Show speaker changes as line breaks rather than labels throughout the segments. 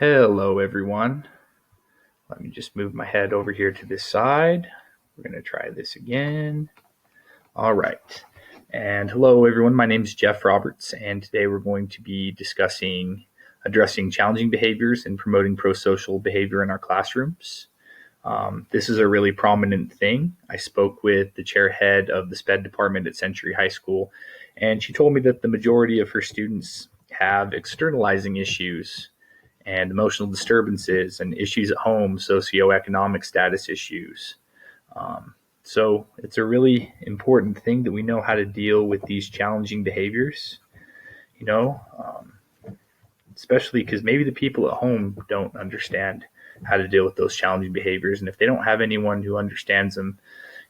Hello, everyone. Let me just move my head over here to this side. We're going to try this again. All right. And hello, everyone. My name is Jeff Roberts, and today we're going to be discussing addressing challenging behaviors and promoting pro-social behavior in our classrooms. This is a really prominent thing. I spoke with the chairhead of the SPED department at Century High School, and she told me that the majority of her students have externalizing issues and emotional disturbances and issues at home, socioeconomic status issues. So it's a really important thing that we know how to deal with these challenging behaviors, you know, especially because maybe the people at home don't understand how to deal with those challenging behaviors. And if they don't have anyone who understands them,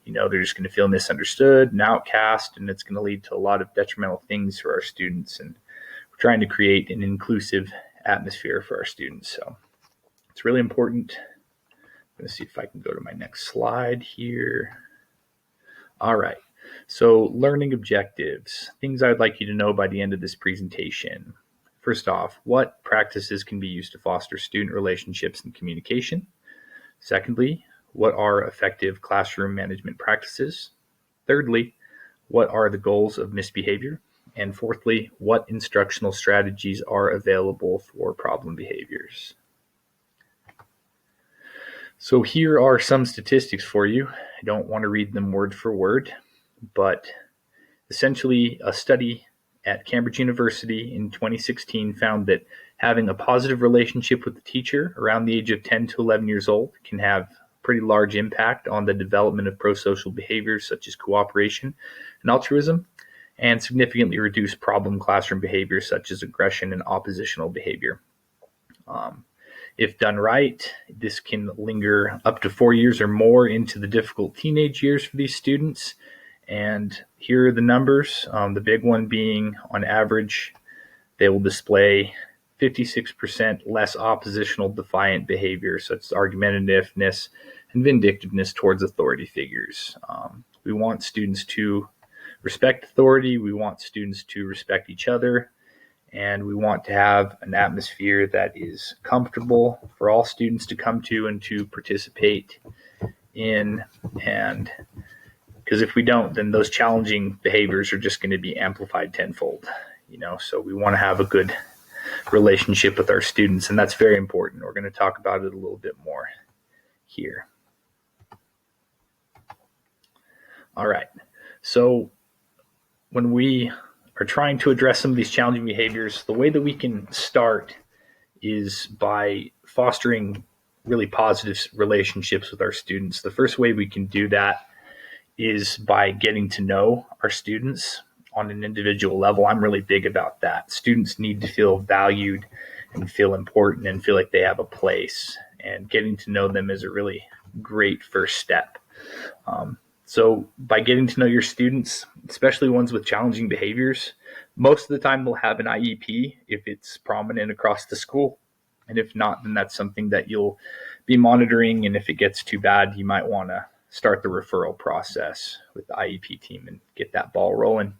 they're just going to feel misunderstood and outcast, and it's going to lead to a lot of detrimental things for our students. And we're trying to create an inclusive atmosphere for our students. So it's really important. I'm going to see if I can go to my next slide here. All right. So learning objectives, things I'd like you to know by the end of this presentation. First off, what practices can be used to foster student relationships and communication? Secondly, what are effective classroom management practices? Thirdly, what are the goals of misbehavior? And fourthly, what instructional strategies are available for problem behaviors? So here are some statistics for you. I don't want to read them word for word, but essentially a study at Cambridge University in 2016 found that having a positive relationship with the teacher around the age of 10 to 11 years old can have pretty large impact on the development of pro-social behaviors such as cooperation and altruism, and significantly reduce problem classroom behaviors such as aggression and oppositional behavior. If done right, this can linger up to 4 years or more into the difficult teenage years for these students. And here are the numbers, the big one being on average, they will display 56% less oppositional defiant behavior, such as argumentativeness and vindictiveness towards authority figures. We want students to respect authority, we want students to respect each other, and we want to have an atmosphere that is comfortable for all students to come to and to participate in. And because if we don't, then those challenging behaviors are just going to be amplified tenfold, so we want to have a good relationship with our students, and that's very important. We're going to talk about it a little bit more here. All right. So when we are trying to address some of these challenging behaviors, the way that we can start is by fostering really positive relationships with our students. The first way we can do that is by getting to know our students on an individual level. I'm really big about that. Students need to feel valued and feel important and feel like they have a place, and getting to know them is a really great first step. So by getting to know your students, especially ones with challenging behaviors, most of the time they'll have an IEP if it's prominent across the school. And if not, then that's something that you'll be monitoring. And if it gets too bad, you might want to start the referral process with the IEP team and get that ball rolling.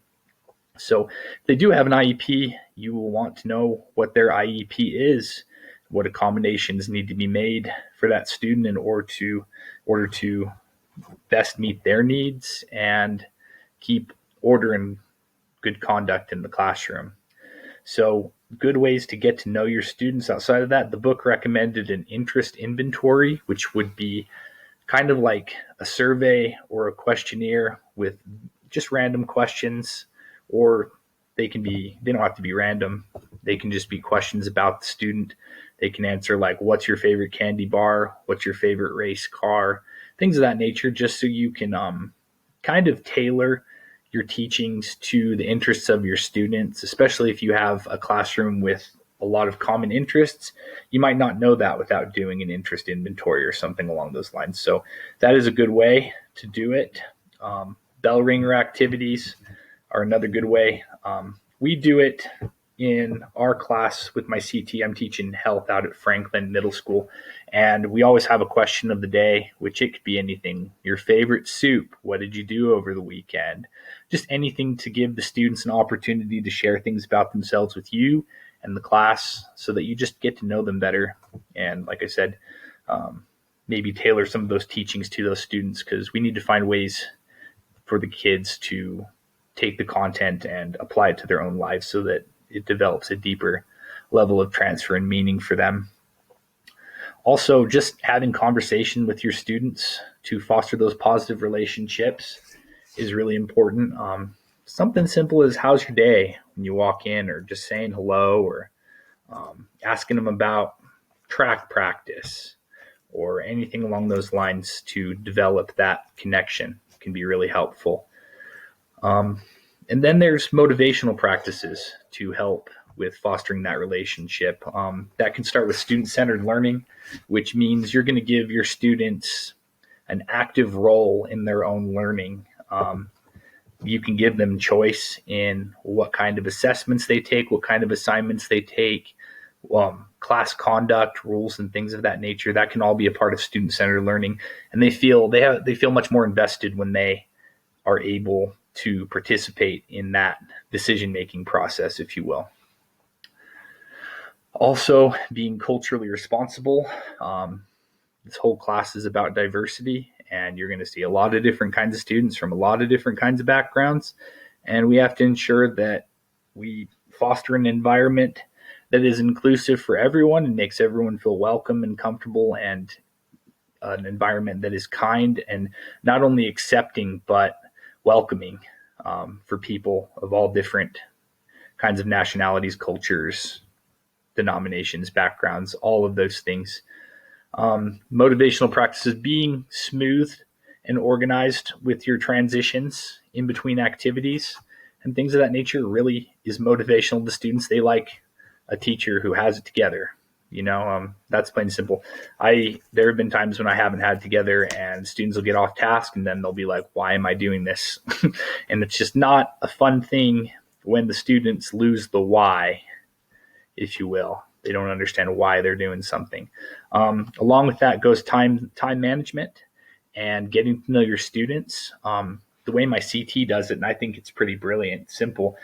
So if they do have an IEP, you will want to know what their IEP is, what accommodations need to be made for that student in order to best meet their needs and keep order and good conduct in the classroom. So good ways to get to know your students outside of that, the book recommended an interest inventory, which would be kind of like a survey or a questionnaire with just random questions, or they don't have to be random. They can just be questions about the student. They can answer like, what's your favorite candy bar? What's your favorite race car? Things of that nature, just so you can kind of tailor your teachings to the interests of your students, especially if you have a classroom with a lot of common interests. You might not know that without doing an interest inventory or something along those lines. So that is a good way to do it. Bell ringer activities are another good way. We do it in our class with my CT. I'm teaching health out at Franklin Middle School, and we always have a question of the day, which it could be anything. Your favorite soup? What did you do over the weekend? Just anything to give the students an opportunity to share things about themselves with you and the class so that you just get to know them better. And like I said, maybe tailor some of those teachings to those students, because we need to find ways for the kids to take the content and apply it to their own lives so that it develops a deeper level of transfer and meaning for them. Also, just having conversation with your students to foster those positive relationships is really important. Something simple as how's your day when you walk in, or just saying hello, or asking them about track practice or anything along those lines to develop that connection can be really helpful. And then there's motivational practices to help with fostering that relationship. That can start with student-centered learning, which means you're going to give your students an active role in their own learning. You can give them choice in what kind of assessments they take, what kind of assignments they take, class conduct, rules, and things of that nature. That can all be a part of student-centered learning, and they feel much more invested when they are able to participate in that decision-making process, if you will. Also, being culturally responsible. This whole class is about diversity, and you're going to see a lot of different kinds of students from a lot of different kinds of backgrounds, and we have to ensure that we foster an environment that is inclusive for everyone and makes everyone feel welcome and comfortable, and an environment that is kind and not only accepting but welcoming for people of all different kinds of nationalities, cultures, denominations, backgrounds, all of those things. Motivational practices, being smooth and organized with your transitions in between activities and things of that nature really is motivational to students. They like a teacher who has it together. That's plain and simple. There have been times when I haven't had it together, and students will get off task and then they'll be like, why am I doing this? And it's just not a fun thing when the students lose the why, if you will. They don't understand why they're doing something. Along with that goes time management and getting to know your students. The way my CT does it, and I think it's pretty brilliant, simple.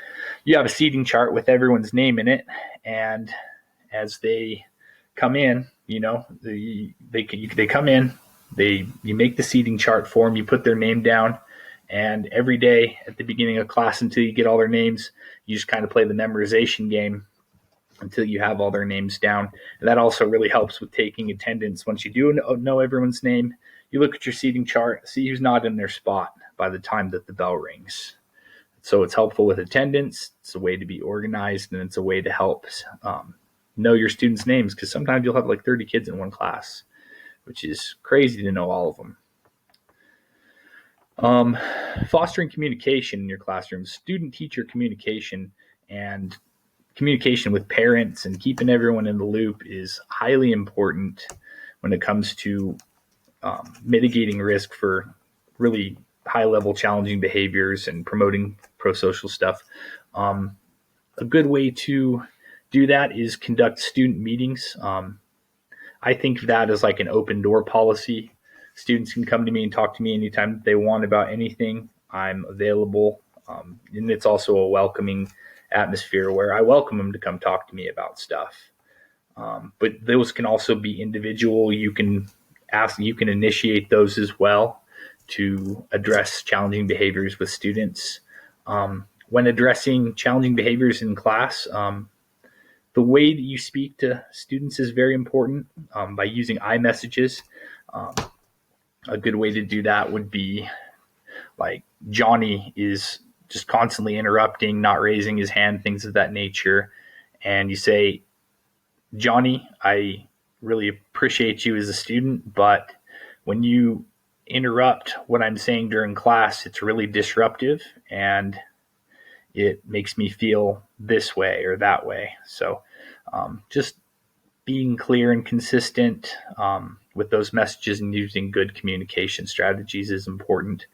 You have a seating chart with everyone's name in it, and as they come in, they come in, you make the seating chart for them, you put their name down, and every day at the beginning of class until you get all their names, you just kind of play the memorization game until you have all their names down. And that also really helps with taking attendance. Once you do know everyone's name, you look at your seating chart, see who's not in their spot by the time that the bell rings. So it's helpful with attendance. It's a way to be organized, and it's a way to help know your students' names, because sometimes you'll have like 30 kids in one class, which is crazy to know all of them. Fostering communication in your classroom, student-teacher communication, and communication with parents and keeping everyone in the loop is highly important when it comes to mitigating risk for really high-level challenging behaviors and promoting pro-social stuff. A good way to do that is conduct student meetings. I think of that as like an open door policy. Students can come to me and talk to me anytime they want about anything. I'm available. And it's also a welcoming atmosphere where I welcome them to come talk to me about stuff. But those can also be individual. You can initiate those as well to address challenging behaviors with students. When addressing challenging behaviors in class, the way that you speak to students is very important by using iMessages. A good way to do that would be like, Johnny is just constantly interrupting, not raising his hand, things of that nature. And you say, Johnny, I really appreciate you as a student, but when you interrupt what I'm saying during class, it's really disruptive and it makes me feel this way or that way. So just being clear and consistent with those messages and using good communication strategies is important.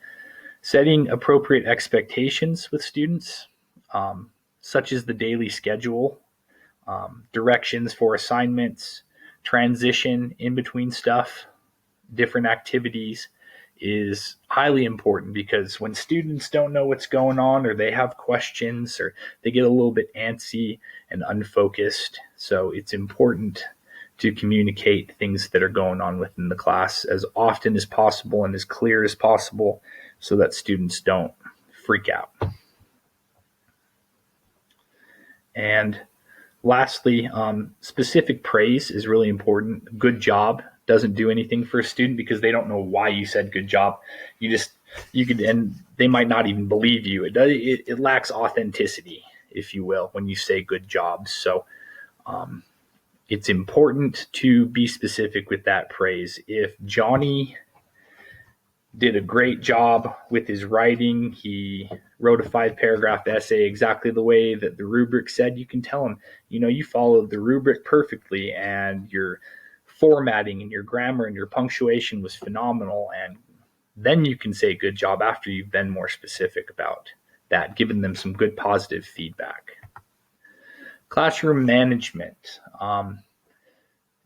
Setting appropriate expectations with students, such as the daily schedule, directions for assignments, transition in between stuff, different activities, is highly important, because when students don't know what's going on, or they have questions, or they get a little bit antsy and unfocused. So it's important to communicate things that are going on within the class as often as possible and as clear as possible, so that students don't freak out. And lastly, specific praise is really important. Good job doesn't do anything for a student, because they don't know why you said good job. You could, and they might not even believe you. It lacks authenticity, if you will, when you say good job. So it's important to be specific with that praise. If Johnny did a great job with his writing, he wrote a 5-paragraph essay exactly the way that the rubric said, you can tell him, you followed the rubric perfectly, and your formatting and your grammar and your punctuation was phenomenal. And then you can say good job after you've been more specific about that, giving them some good positive feedback. Classroom management.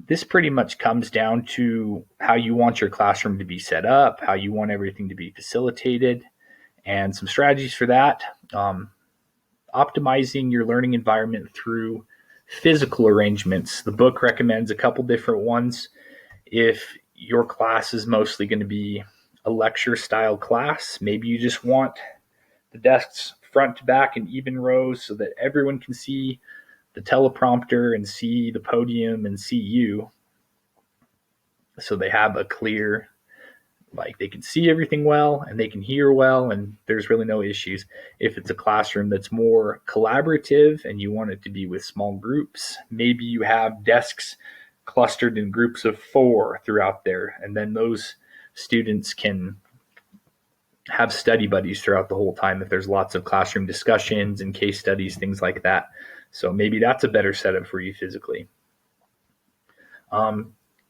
This pretty much comes down to how you want your classroom to be set up, how you want everything to be facilitated, and some strategies for that. Optimizing your learning environment through physical arrangements. The book recommends a couple different ones. If your class is mostly going to be a lecture style class, maybe you just want the desks front to back in even rows so that everyone can see the teleprompter and see the podium and see you. So they have a clear, they can see everything well and they can hear well, and there's really no issues. If it's a classroom that's more collaborative and you want it to be with small groups, maybe you have desks clustered in groups of 4 throughout there, and then those students can have study buddies throughout the whole time if there's lots of classroom discussions and case studies, things like that. So maybe that's a better setup for you physically.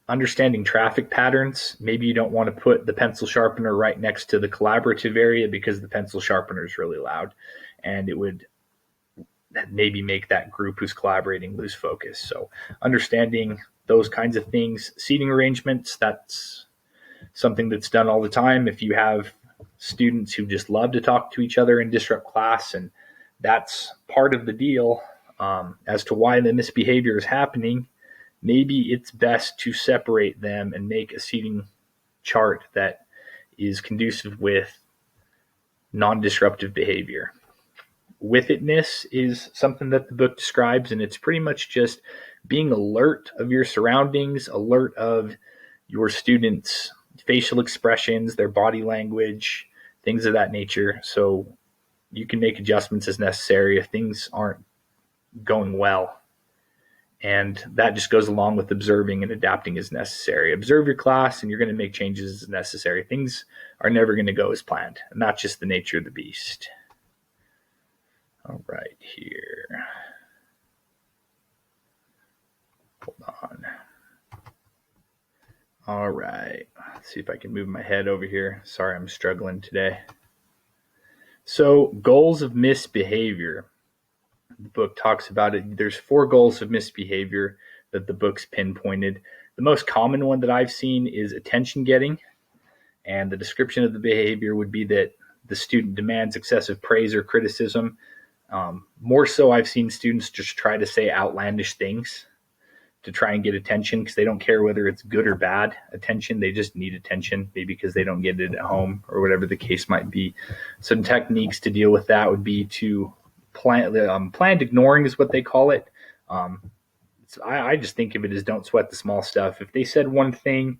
Understanding traffic patterns. Maybe you don't want to put the pencil sharpener right next to the collaborative area, because the pencil sharpener is really loud, and it would maybe make that group who's collaborating lose focus. So understanding those kinds of things. Seating arrangements, that's something that's done all the time. If you have students who just love to talk to each other and disrupt class, and that's part of the deal as to why the misbehavior is happening, maybe it's best to separate them and make a seating chart that is conducive with non-disruptive behavior. With itness is something that the book describes, and it's pretty much just being alert of your surroundings, alert of your students' facial expressions, their body language, things of that nature. So you can make adjustments as necessary if things aren't going well. And that just goes along with observing and adapting as necessary. Observe your class and you're going to make changes as necessary. Things are never going to go as planned, and that's just the nature of the beast. All right, here. Hold on. All right. Let's see if I can move my head over here. Sorry, I'm struggling today. So, goals of misbehavior. The book talks about it. There's 4 goals of misbehavior that the book's pinpointed. The most common one that I've seen is attention getting. And the description of the behavior would be that the student demands excessive praise or criticism. More so, I've seen students just try to say outlandish things to try and get attention, because they don't care whether it's good or bad attention. They just need attention, maybe because they don't get it at home or whatever the case might be. Some techniques to deal with that would be to planned ignoring is what they call it. I just think of it as don't sweat the small stuff. If they said one thing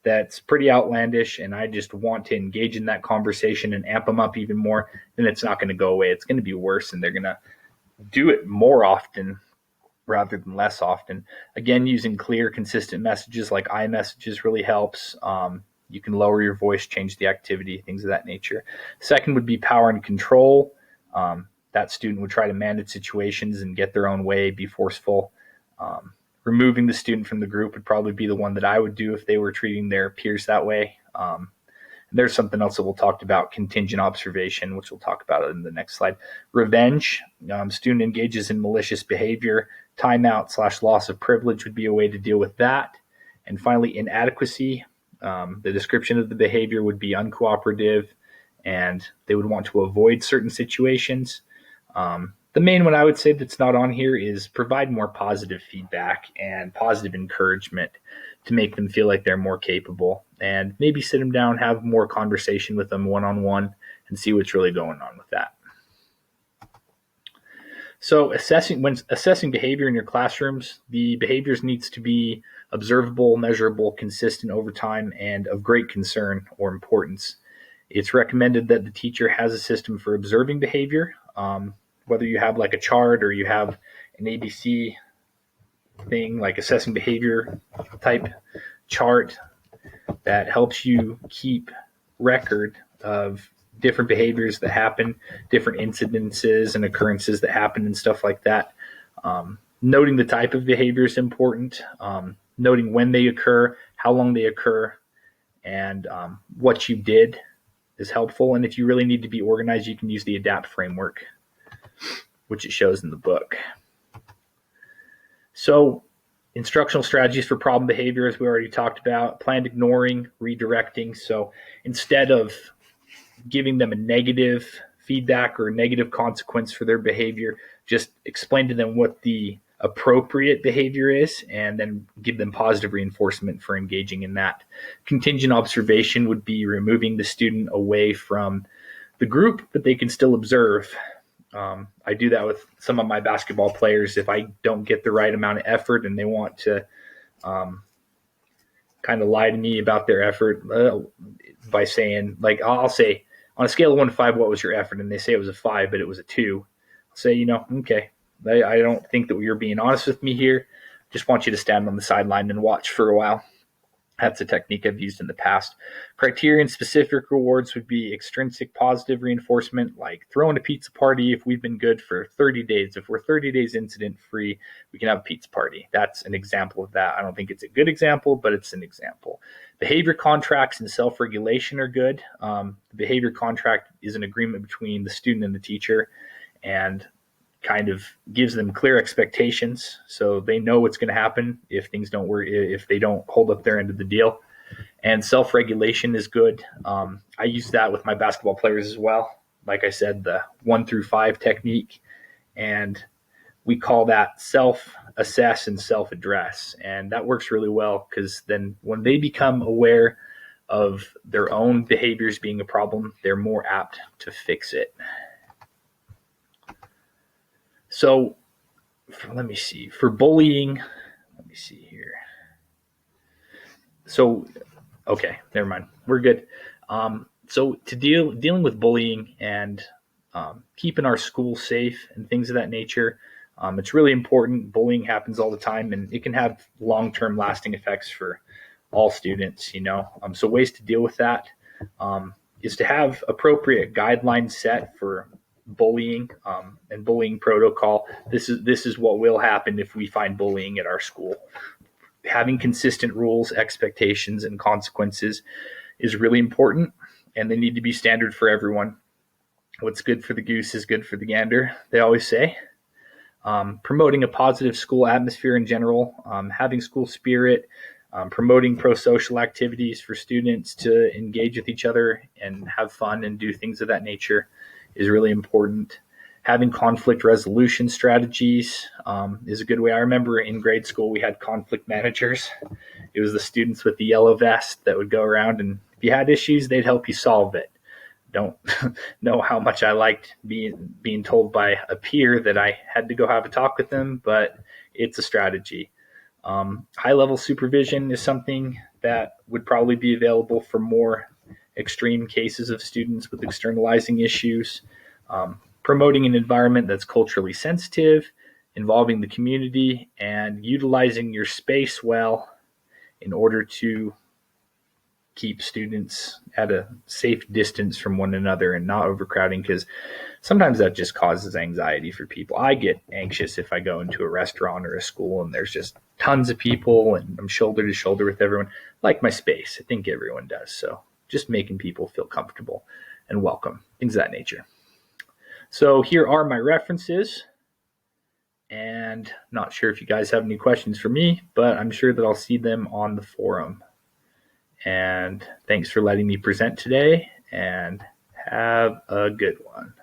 that's pretty outlandish and I just want to engage in that conversation and amp them up even more, then it's not going to go away. It's going to be worse, and they're going to do it more often rather than less often. Again, using clear, consistent messages like iMessages really helps. You can lower your voice, change the activity, things of that nature. Second would be power and control. That student would try to manage situations and get their own way, be forceful. Removing the student from the group would probably be the one that I would do if they were treating their peers that way. There's something else that we'll talk about, contingent observation, which we'll talk about in the next slide. Revenge. Student engages in malicious behavior. Timeout / loss of privilege would be a way to deal with that. And finally, inadequacy. The description of the behavior would be uncooperative, and they would want to avoid certain situations. The main one I would say that's not on here is provide more positive feedback and positive encouragement to make them feel like they're more capable, and maybe sit them down, have more conversation with them one-on-one, and see what's really going on with that. So when assessing behavior in your classrooms, the behaviors needs to be observable, measurable, consistent over time, and of great concern or importance. It's recommended that the teacher has a system for observing behavior, whether you have like a chart or you have an ABC thing, like assessing behavior type chart that helps you keep record of different behaviors that happen, different incidences and occurrences that happen and stuff like that. Noting the type of behavior is important. Noting when they occur, how long they occur, and what you did is helpful. And if you really need to be organized, you can use the ADAPT framework, which it shows in the book. So instructional strategies for problem behavior, as we already talked about, planned ignoring, redirecting. So instead of giving them a negative feedback or a negative consequence for their behavior, just explain to them what the appropriate behavior is and then give them positive reinforcement for engaging in that. Contingent observation would be removing the student away from the group, but they can still observe. I do that with some of my basketball players. If I don't get the right amount of effort and they want to kind of lie to me about their effort by saying, like, I'll say, on a scale of 1 to 5, what was your effort? And they say it was a 5, but it was a 2. I'll say, okay, I don't think that you're being honest with me here. Just want you to stand on the sideline and watch for a while. That's a technique I've used in the past. Criterion-specific rewards would be extrinsic positive reinforcement, like throwing a pizza party if we've been good for 30 days. If we're 30 days incident-free, we can have a pizza party. That's an example of that. I don't think it's a good example, but it's an example. Behavior contracts and self-regulation are good. The behavior contract is an agreement between the student and the teacher, and kind of gives them clear expectations so they know what's going to happen if things don't work, if they don't hold up their end of the deal. And self-regulation is good. I use that with my basketball players as well. Like I said, the 1 through 5 technique, and we call that self-assess and self-address. And that works really well because then when they become aware of their own behaviors being a problem, they're more apt to fix it. So let me see. For bullying, let me see here. So, okay, never mind. We're good. So to dealing with bullying and keeping our school safe and things of that nature, it's really important. Bullying happens all the time, and it can have long-term lasting effects for all students, So ways to deal with that is to have appropriate guidelines set for bullying and bullying protocol. This is what will happen if we find bullying at our school. Having consistent rules, expectations, and consequences is really important, and they need to be standard for everyone. What's good for the goose is good for the gander, they always say. Promoting a positive school atmosphere in general, having school spirit, promoting pro-social activities for students to engage with each other and have fun and do things of that nature is really important. Having conflict resolution strategies is a good way. I remember in grade school we had conflict managers. It was the students with the yellow vest that would go around, and if you had issues, they'd help you solve it. Don't know how much I liked being told by a peer that I had to go have a talk with them, but it's a strategy. High-level supervision is something that would probably be available for more extreme cases of students with externalizing issues. Promoting an environment that's culturally sensitive, involving the community, and utilizing your space well in order to keep students at a safe distance from one another and not overcrowding, because sometimes that just causes anxiety for people. I get anxious if I go into a restaurant or a school and there's just tons of people and I'm shoulder to shoulder with everyone. I like my space. I think everyone does. So just making people feel comfortable and welcome, things of that nature. So here are my references, and not sure if you guys have any questions for me, but I'm sure that I'll see them on the forum. And thanks for letting me present today, and have a good one.